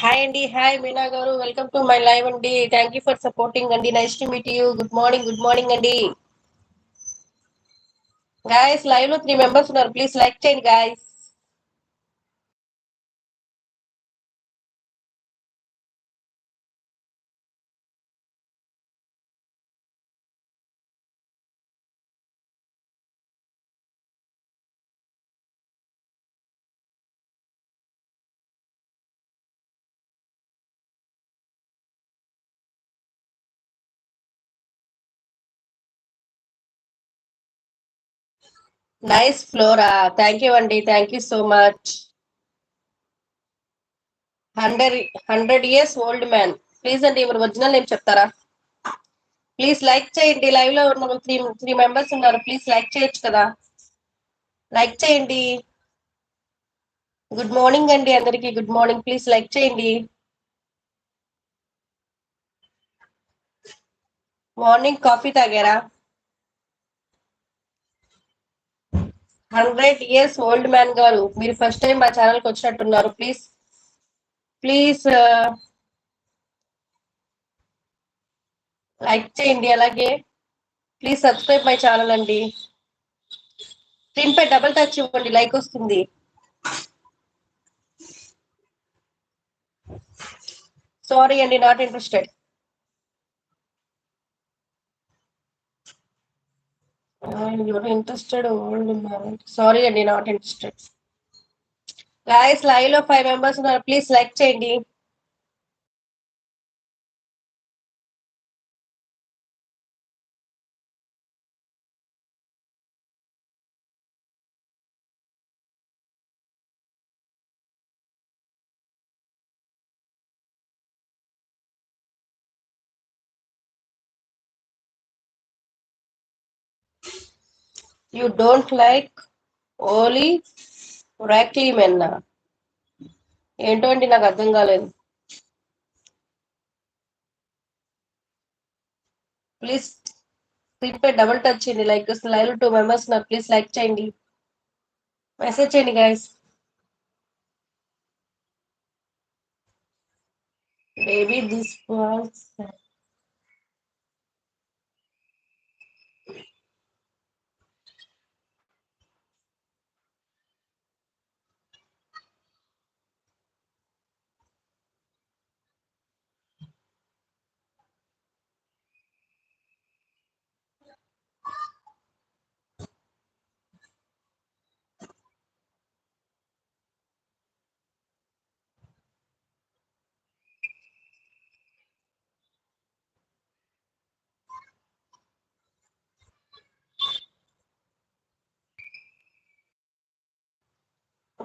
Hi అండి. Hi Meena గారు. Welcome to my live అండి. థ్యాంక్ యూ ఫర్ సపోర్టింగ్ అండి. Nice to meet you. Good morning అండి. Guys live లో 3 మెంబర్స్ ఉన్నారు. ప్లీజ్ లైక్ చేయండి guys. Nice Flora. Thank you అండి. Thank you so much. 100 years old man. Please అండి ఎవరు original name చెప్తారా? ప్లీజ్ లైక్ చేయండి. లైవ్ లో ఉన్న త్రీ మెంబర్స్ ఉన్నారు. ప్లీజ్ లైక్ చేయొచ్చు కదా. లైక్ చేయండి. గుడ్ మార్నింగ్ అండి అందరికి. Good morning. ప్లీజ్ లైక్ చేయండి. మార్నింగ్ కాఫీ తాగారా? 100 years ఓల్డ్ మ్యాన్ గారు, మీరు ఫస్ట్ టైం మా ఛానల్ కి వచ్చినట్టున్నారు. ప్లీజ్ ప్లీజ్ లైక్ చేయండి. అలాగే ప్లీజ్ సబ్స్క్రైబ్ మై ఛానల్ అండి. స్క్రీన్ పై డబుల్ టచ్ ఇవ్వండి, లైక్ వస్తుంది. సారీ అండి, not interested. Your interested old man. Sorry అండి, నాట్ ఇంట్రెస్టెడ్. గాయస్ లైవ్ లో 5 మెంబర్స్ ఉన్నారు. ప్లీజ్ లైక్ చేయండి. యూ డోంట్ లైక్ ఓలీ రాక్లీ మెన్. ఏంటో అండి, నాకు అర్థం కాలేదు. ప్లీజ్ స్క్రీన్ పై డబుల్ టచ్ చేయండి, లైక్ వస్తుంది. లైవ్ లో 2 మెంబర్స్ ఉన్నారు. ప్లీజ్ లైక్ చేయండి. మెసేజ్ చేయండి guys. Baby this walls.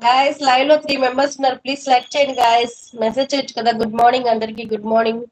Guys live లో 3 మెంబర్స్ ఉన్నారు. ప్లీజ్ లైక్ చేయండి గాయస్. మెసేజ్ చేయొచ్చు కదా. గుడ్ మార్నింగ్ అందరికి. Good morning.